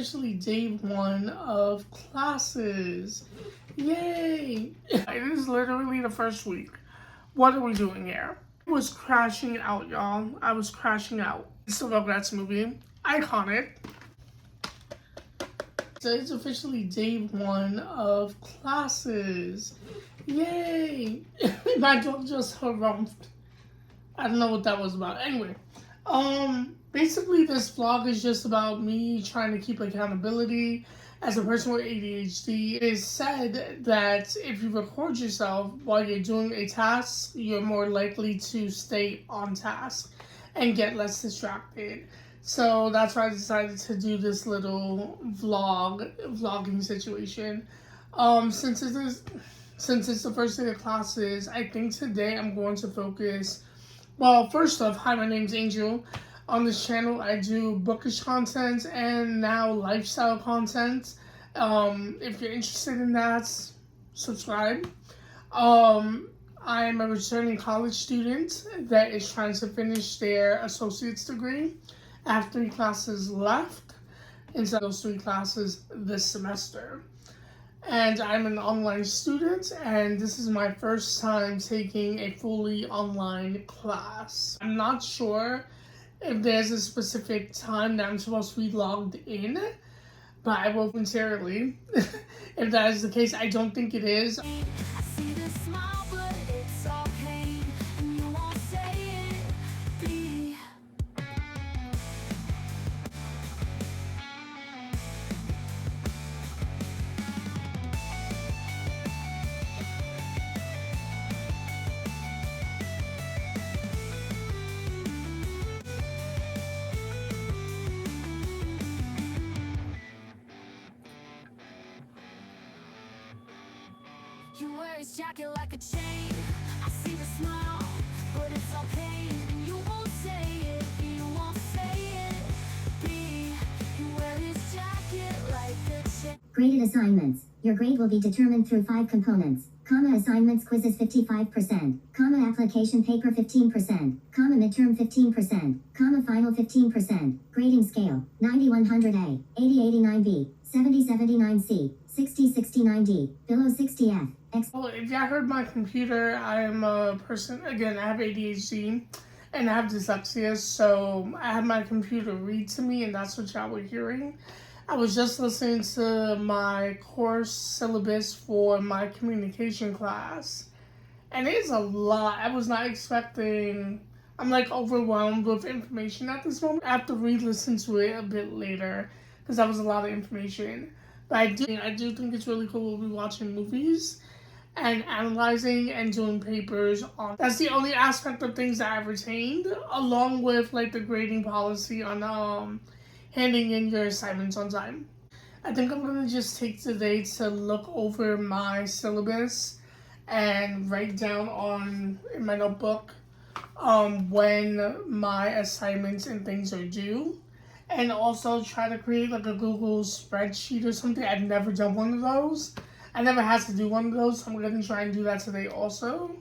officially day one of classes. Yay! It is literally the first week. What are we doing here? I was crashing out, y'all. I was crashing out. It's the Rugrats movie. Iconic. So it's officially day one of classes. Yay! My dog just harumphed. I don't know what that was about. Anyway, basically this vlog is just about me trying to keep accountability. As a person with ADHD, it is said that if you record yourself while you're doing a task, you're more likely to stay on task and get less distracted. So that's why I decided to do this little vlogging situation. Since it's the first day of classes, I think today I'm going to focus. Well, first off, hi, my name's Angel. On this channel, I do bookish content and now lifestyle content. If you're interested in that, subscribe. I'm a returning college student that is trying to finish their associate's degree. I have 3 classes left inside those 3 classes this semester. And I'm an online student, and this is my first time taking a fully online class. I'm not sure if there's a specific time that I'm supposed to be logged in, but I will sincerely. If that is the case, I don't think it is. You wear his jacket like a chain. I see the smile, but it's all pain. You won't say it, you won't say it. B, you wear his jacket like a chain. Graded assignments. Your grade will be determined through 5 components. Comma assignments quizzes 55%. Comma application paper 15%. Comma midterm 15%. Comma final 15%. Grading scale 90-100A, 80-89B, 70-79C, 60-69D, below 60F. Well, if y'all heard my computer, I am a person, again, I have ADHD and I have dyslexia, so I had my computer read to me and that's what y'all were hearing. I was just listening to my course syllabus for my communication class, and it's a lot. I was not expecting, I'm like overwhelmed with information at this moment. I have to re-listen to it a bit later because that was a lot of information. But I do think it's really cool. We'll be watching movies and analyzing and doing papers on. That's the only aspect of things that I've retained, along with like the grading policy on handing in your assignments on time. I think I'm gonna just take today to look over my syllabus and write down in my notebook when my assignments and things are due, and also try to create like a Google spreadsheet or something. I've never done one of those. I never had to do one of those, so I'm going to try and do that today also.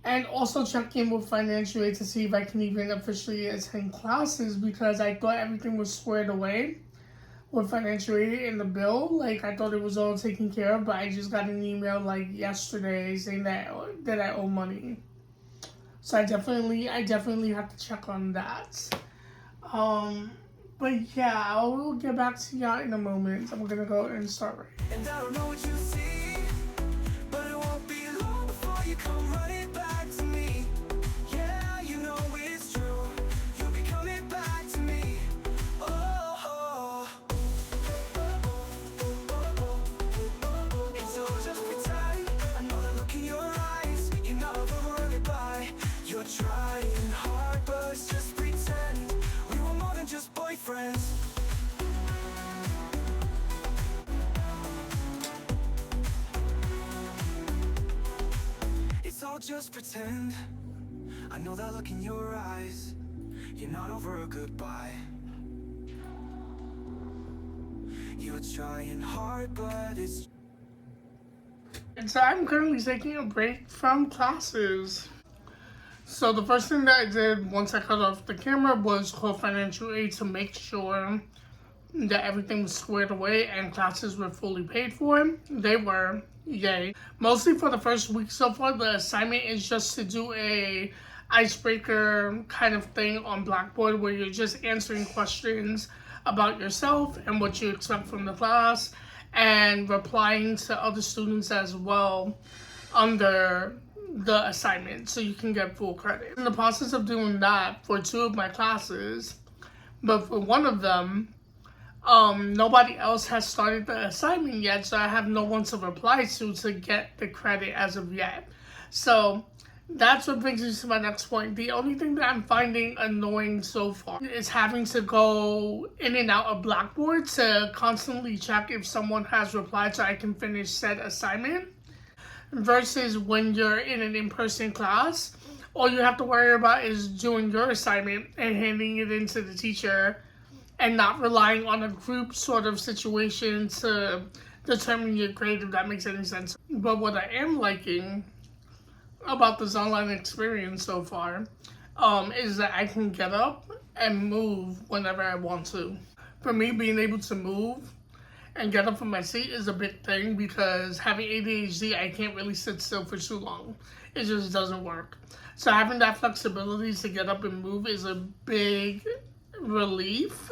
And also check in with financial aid to see if I can even officially attend classes, because I thought everything was squared away with financial aid in the bill. Like, I thought it was all taken care of, but I just got an email like yesterday saying that I owe money. So I definitely have to check on that. But yeah, I will get back to y'all in a moment. I'm gonna go and start writing. And I don't know what you see, but it won't be long before you come running back to me. Yeah, you know it's true. You'll be coming back to me. Oh, it's all just pretend. I know the look in your eyes. You're not over goodbye. You're trying hard, but it's just pretend. We were more than just boyfriends. I'll just pretend. I know that look in your eyes. You're not over a goodbye. You're trying hard, but it's... And so I'm currently taking a break from classes. So the first thing that I did once I cut off the camera was call financial aid to make sure that everything was squared away and classes were fully paid for. They were, yay. Mostly for the first week so far, the assignment is just to do a icebreaker kind of thing on Blackboard where you're just answering questions about yourself and what you expect from the class and replying to other students as well under the assignment so you can get full credit. In the process of doing that for 2 of my classes, but for one of them, nobody else has started the assignment yet, so I have no one to reply to get the credit as of yet. So that's what brings me to my next point. The only thing that I'm finding annoying so far is having to go in and out of Blackboard to constantly check if someone has replied so I can finish said assignment. Versus when you're in an in-person class, all you have to worry about is doing your assignment and handing it in to the teacher and not relying on a group sort of situation to determine your grade, if that makes any sense. But what I am liking about this online experience so far is that I can get up and move whenever I want to. For me, being able to move and get up from my seat is a big thing because having ADHD, I can't really sit still for too long. It just doesn't work. So having that flexibility to get up and move is a big relief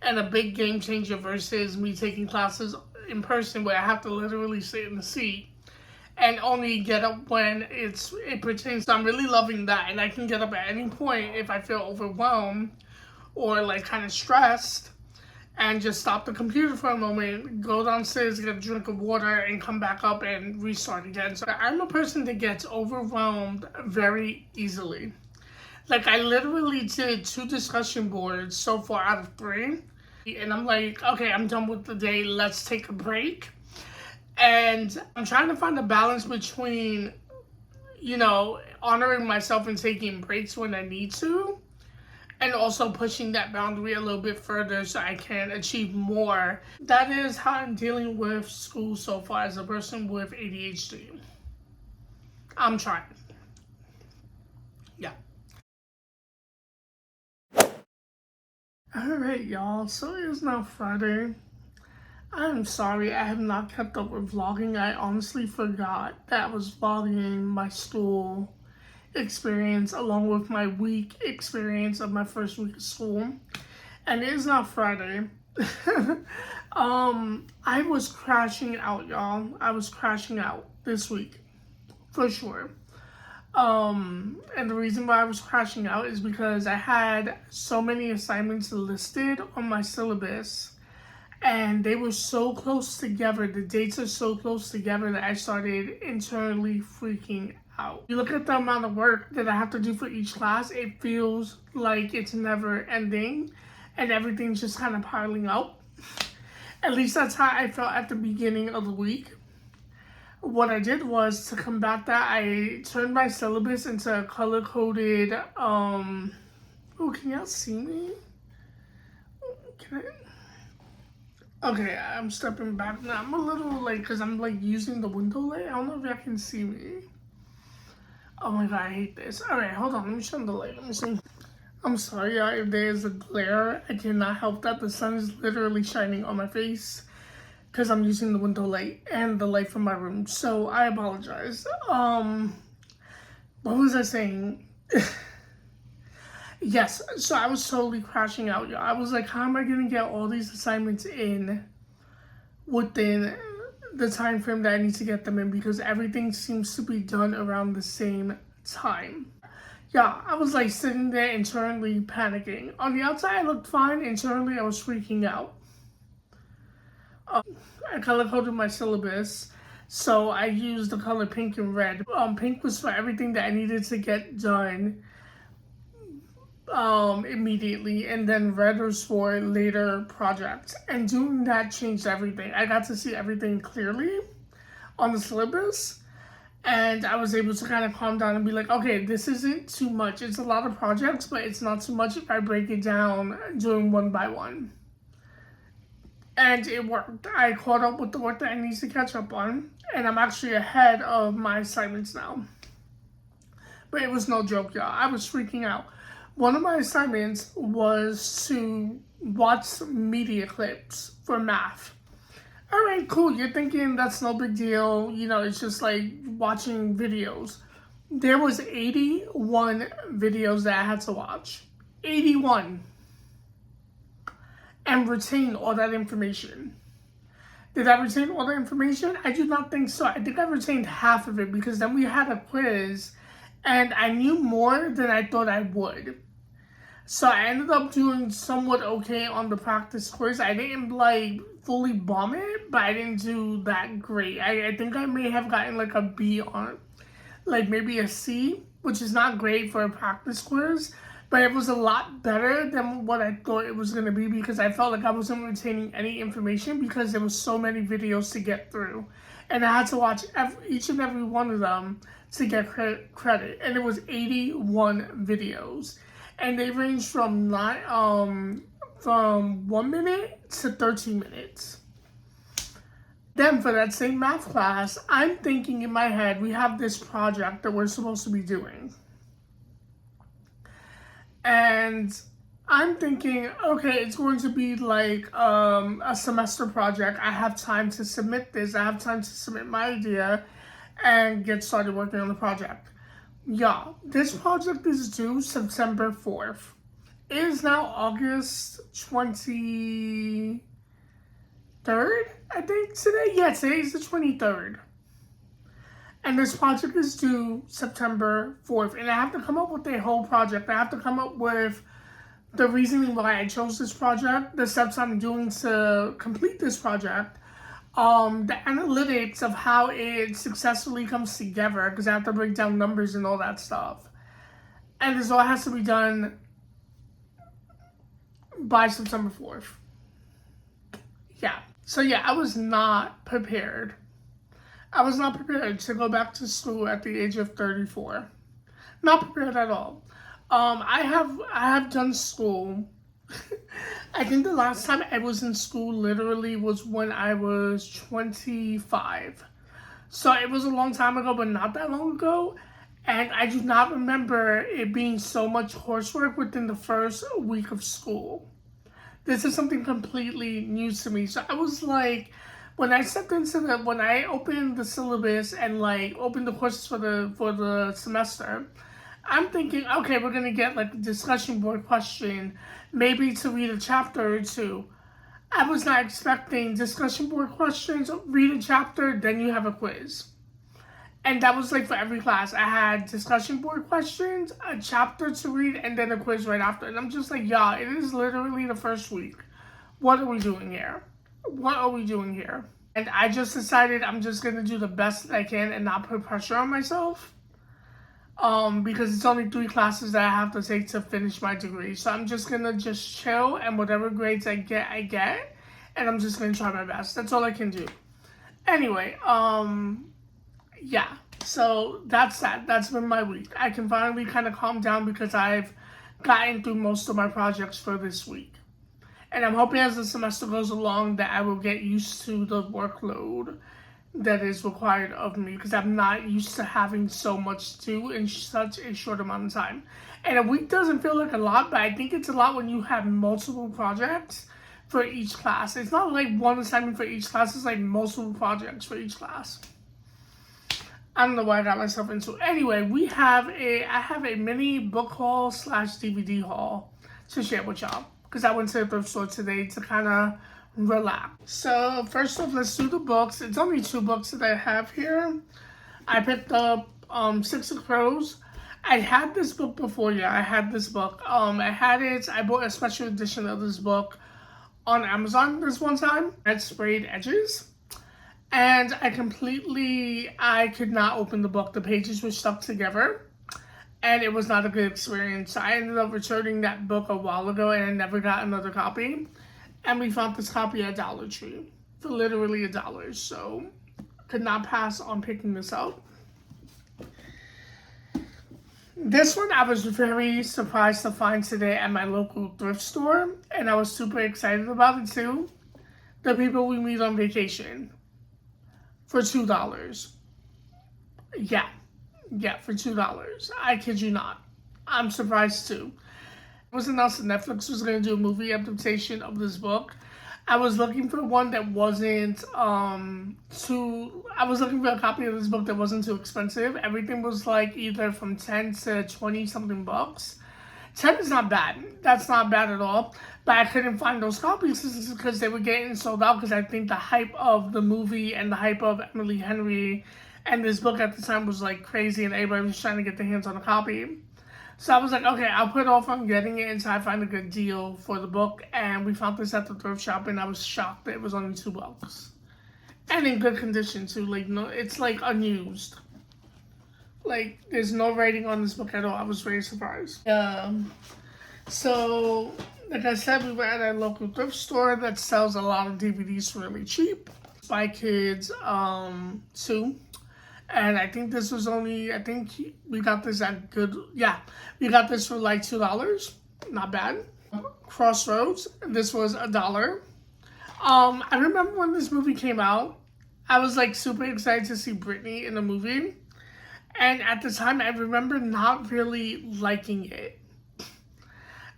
and a big game changer versus me taking classes in person where I have to literally sit in the seat and only get up when it pertains. So I'm really loving that, and I can get up at any point if I feel overwhelmed or like kind of stressed and just stop the computer for a moment, go downstairs, get a drink of water, and come back up and restart again. So I'm a person that gets overwhelmed very easily. Like, I literally did 2 discussion boards so far out of 3. And I'm like, okay, I'm done with the day. Let's take a break. And I'm trying to find a balance between, you know, honoring myself and taking breaks when I need to, and also pushing that boundary a little bit further so I can achieve more. That is how I'm dealing with school so far as a person with ADHD. I'm trying. Yeah. Alright, y'all. So it is now Friday. I'm sorry I have not kept up with vlogging. I honestly forgot that I was vlogging my school experience along with my week experience of my first week of school. And it is now Friday. I was crashing out, y'all. I was crashing out this week, for sure. And the reason why I was crashing out is because I had so many assignments listed on my syllabus and they were so close together. The dates are so close together that I started internally freaking out. You look at the amount of work that I have to do for each class, it feels like it's never ending and everything's just kind of piling up. At least that's how I felt at the beginning of the week. What I did was, to combat that, I turned my syllabus into a color-coded, oh, can y'all see me? Can I? Okay, I'm stepping back now. I'm a little late because I'm like using the window light. I don't know if y'all can see me. Oh my god, I hate this. Alright, hold on. Let me shut the light. Let me see. I'm sorry, y'all, if there is a glare. I cannot help that. The sun is literally shining on my face because I'm using the window light and the light from my room. So I apologize. What was I saying? Yes, so I was totally crashing out, y'all. I was like, how am I going to get all these assignments in within the time frame that I need to get them in, because everything seems to be done around the same time. Yeah, I was like sitting there internally panicking. On the outside, I looked fine. Internally, I was freaking out. I color-coded my syllabus, so I used the color pink and red. Pink was for everything that I needed to get done immediately, and then red was for later projects. And doing that changed everything. I got to see everything clearly on the syllabus, and I was able to kind of calm down and be like, okay, this isn't too much. It's a lot of projects, but it's not too much if I break it down doing one by one. And it worked. I caught up with the work that I need to catch up on, and I'm actually ahead of my assignments now. But it was no joke, y'all. I was freaking out. One of my assignments was to watch media clips for math. All right, cool. You're thinking that's no big deal. You know, it's just like watching videos. There was 81 videos that I had to watch. 81. And retain all that information. Did I retain all the information? I do not think so. I think I retained half of it because then we had a quiz and I knew more than I thought I would. So I ended up doing somewhat okay on the practice quiz. I didn't like fully bomb it, but I didn't do that great. I think I may have gotten like a B on it, like maybe a C, which is not great for a practice quiz, but it was a lot better than what I thought it was going to be because I felt like I wasn't retaining any information because there was so many videos to get through. And I had to watch each and every one of them to get credit. And it was 81 videos. And they ranged from 1 minute to 13 minutes. Then for that same math class, I'm thinking in my head, we have this project that we're supposed to be doing. And I'm thinking, okay, it's going to be like a semester project. I have time to submit this. I have time to submit my idea and get started working on the project. Yeah, this project is due September 4th. It is now August 23rd, I think today. Yeah, today is the 23rd. And this project is due September 4th. And I have to come up with a whole project. I have to come up with the reasoning why I chose this project, the steps I'm doing to complete this project, the analytics of how it successfully comes together, because I have to break down numbers and all that stuff. And this all has to be done by September 4th. Yeah. So yeah, I was not prepared. I was not prepared to go back to school at the age of 34. Not prepared at all. I have done school. I think the last time I was in school literally was when I was 25. So it was a long time ago, but not that long ago. And I do not remember it being so much coursework within the first week of school. This is something completely new to me. So I was like, when I opened the syllabus and like opened the courses for the semester, I'm thinking, okay, we're gonna get like a discussion board question, maybe to read a chapter or two. I was not expecting discussion board questions, read a chapter, then you have a quiz. And that was like for every class. I had discussion board questions, a chapter to read, and then a quiz right after. And I'm just like, yeah, it is literally the first week. What are we doing here? What are we doing here? And I just decided I'm just gonna do the best that I can and not put pressure on myself. Because it's only 3 classes that I have to take to finish my degree. So I'm just gonna just chill, and whatever grades I get, and I'm just gonna try my best. That's all I can do. Anyway, yeah. So that's that. That's been my week. I can finally kind of calm down because I've gotten through most of my projects for this week. And I'm hoping as the semester goes along that I will get used to the workload that is required of me, because I'm not used to having so much to do in such a short amount of time. And a week doesn't feel like a lot, but I think it's a lot when you have multiple projects for each class. It's not like one assignment for each class, it's like multiple projects for each class. I don't know what I got myself into. Anyway, I have a mini book haul / DVD haul to share with y'all, because I went to the thrift store today to kind of relax. So first off, let's do the books. It's only 2 books that I have here. I picked up 6 of Crows. I had this book before. Yeah, I had this book. I bought a special edition of this book on Amazon this one time. I had sprayed edges. And I could not open the book. The pages were stuck together. And it was not a good experience. So I ended up returning that book a while ago, and I never got another copy. And we found this copy at Dollar Tree for literally $1. So could not pass on picking this up. This one I was very surprised to find today at my local thrift store. And I was super excited about it too. The People We Meet on Vacation. For $2. Yeah, for $2. I kid you not. I'm surprised too. It was announced that Netflix was going to do a movie adaptation of this book. I was looking for one that wasn't too. I was looking for a copy of this book that wasn't too expensive. Everything was like either from 10 to 20 something bucks. 10 is not bad. That's not bad at all. But I couldn't find those copies because they were getting sold out, because I think the hype of the movie and the hype of Emily Henry and this book at the time was like crazy, and everybody was trying to get their hands on a copy. So I was like, okay, I'll put off on getting it until I find a good deal for the book. And we found this at the thrift shop, and I was shocked that it was only $2. And in good condition too. Like, no, it's like unused. Like, there's no rating on this book at all. I was very surprised. So, like I said, we were at a local thrift store that sells a lot of DVDs for really cheap. Spy Kids 2. And I think this was only, I think we got this at we got this for like $2. Not bad. Crossroads, this was $1. I remember when this movie came out, I was like super excited to see Britney in the movie. And at the time, I remember not really liking it.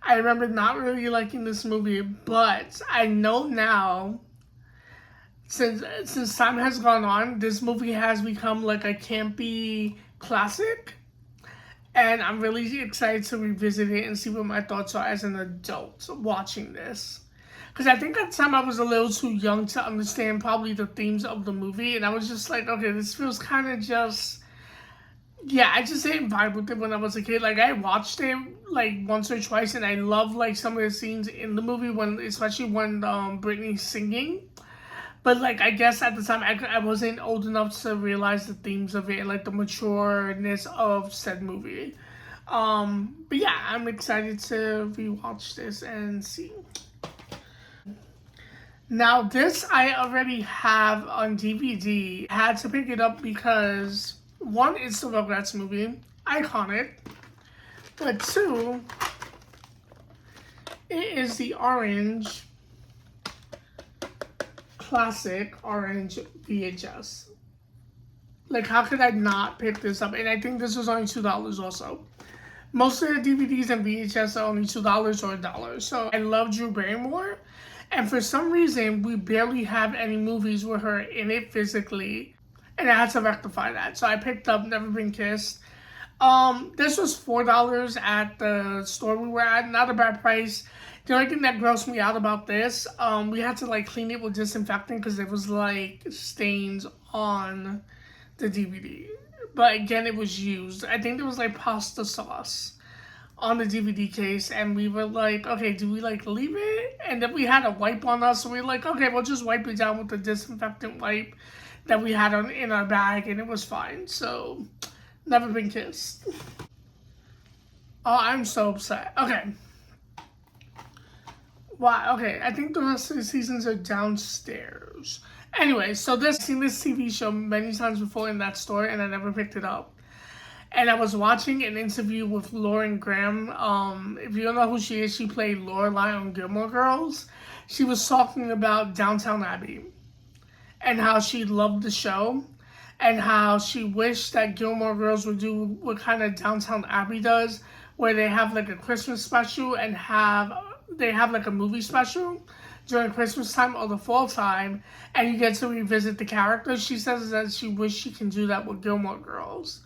I remember not really liking this movie, but I know now, since time has gone on, this movie has become like a campy classic, and I'm really excited to revisit it and see what my thoughts are as an adult watching this. Because I think at the time I was a little too young to understand probably the themes of the movie, and I was just like, okay, this feels kind of just, I just didn't vibe with it when I was a kid. Like, I watched it like once or twice, and I love like some of the scenes in the movie, especially when Britney's singing. But, like, I guess at the time, I wasn't old enough to realize the themes of it and, like, the matureness of said movie. But, yeah, I'm excited to rewatch this and see. Now, this I already have on DVD. I had to pick it up because, one, it's the Rugrats movie. Iconic. But, two, it is the orange... classic orange VHS. Like, how could I not pick this up? And I think this was only $2 also. Most of the DVDs and VHS are only $2 or $1. So I love Drew Barrymore, and for some reason we barely have any movies with her in it physically, and I had to rectify that. So I picked up Never Been Kissed. This was $4 at the store we were at. Not a bad price. The only thing that grossed me out about this, we had to like clean it with disinfectant because there was like stains on the DVD. But again, it was used. I think there was like pasta sauce on the DVD case, and we were like, okay, do we like leave it? And then we had a wipe on us, so we were like, okay, we'll just wipe it down with the disinfectant wipe that we had in our bag, and it was fine. So, Never Been Kissed. Oh, I'm so upset. Okay. Wow, okay, I think the rest of the seasons are downstairs. Anyway, so I've seen this TV show many times before in that store, and I never picked it up. And I was watching an interview with Lauren Graham. If you don't know who she is, she played Lorelai on Gilmore Girls. She was talking about Downton Abbey and how she loved the show and how she wished that Gilmore Girls would do what kind of Downton Abbey does, where they have like a Christmas special and they have like a movie special during Christmas time or the fall time, and you get to revisit the characters. She says that she wished she can do that with Gilmore Girls.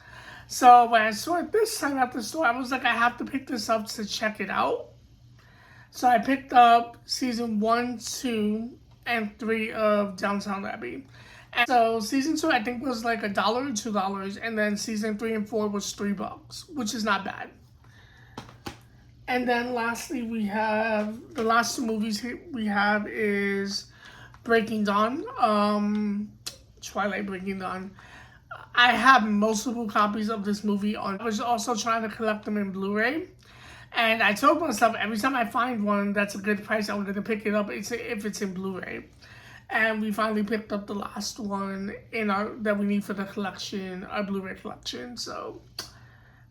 So when I saw it this time at the store, I was like, I have to pick this up to check it out. So I picked up season 1, 2, and 3 of Downton Abbey. And so season 2 I think was like $1 or $2, and then season 3 and 4 was $3, which is not bad. And then lastly, we have, the last two movies we have is Breaking Dawn, Twilight Breaking Dawn. I have multiple copies of this movie I was also trying to collect them in Blu-ray. And I told myself every time I find one that's a good price, I'm going to pick it up if it's in Blu-ray. And we finally picked up the last one that we need for the collection, our Blu-ray collection. So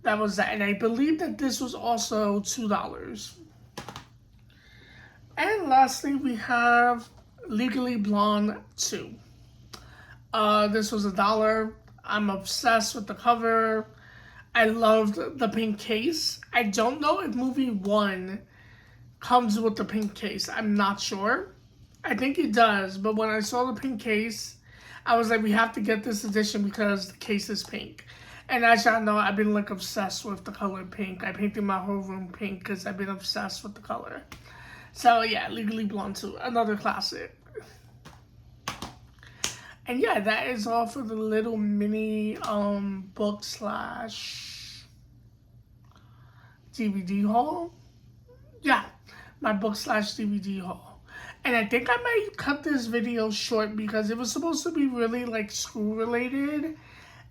that was that. And I believe that this was also $2. And lastly, we have Legally Blonde 2. This was $1. I'm obsessed with the cover. I loved the pink case. I don't know if movie 1 comes with the pink case. I'm not sure. I think it does, but when I saw the pink case, I was like, we have to get this edition because the case is pink. And as y'all know, I've been like obsessed with the color pink. I painted my whole room pink because I've been obsessed with the color. So yeah, Legally Blonde 2, another classic. And yeah, that is all for the little mini book / DVD haul. Yeah, my book / DVD haul. And I think I might cut this video short because it was supposed to be really like school related.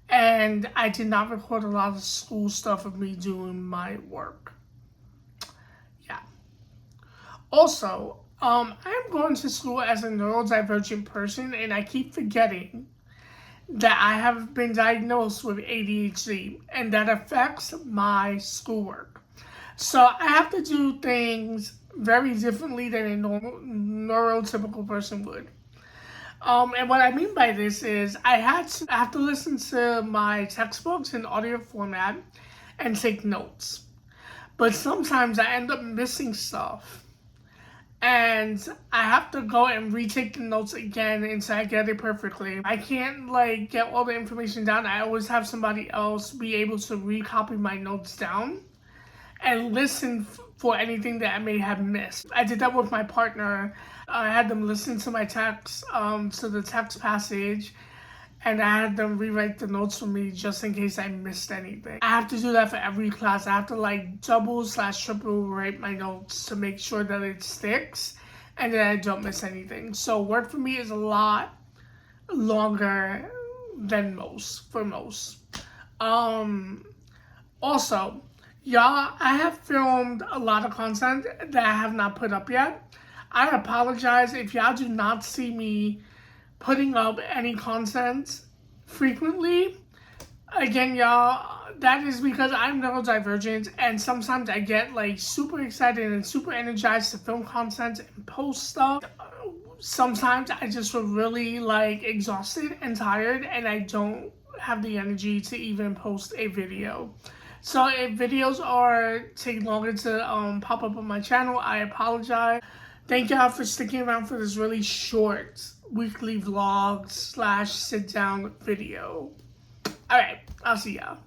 And I did not record a lot of school stuff of me doing my work. Yeah. Also, I'm going to school as a neurodivergent person, and I keep forgetting that I have been diagnosed with ADHD, and that affects my schoolwork. So I have to do things very differently than a normal neurotypical person would. And what I mean by this is I have to listen to my textbooks in audio format and take notes. But sometimes I end up missing stuff. And I have to go and retake the notes again until I get it perfectly. I can't like get all the information down. I always have somebody else be able to recopy my notes down and listen for anything that I may have missed. I did that with my partner. I had them listen to my text, to the text passage, and I had them rewrite the notes for me just in case I missed anything. I have to do that for every class. I have to like double / triple write my notes to make sure that it sticks and that I don't miss anything. So work for me is a lot longer than most. Also, y'all, I have filmed a lot of content that I have not put up yet. I apologize if y'all do not see me putting up any content frequently. Again, y'all, that is because I'm neurodivergent, and sometimes I get like super excited and super energized to film content and post stuff. Sometimes I just feel really like exhausted and tired, and I don't have the energy to even post a video. So if videos are taking longer to pop up on my channel, I apologize. Thank y'all for sticking around for this really short weekly vlog / sit down video. Alright, I'll see y'all.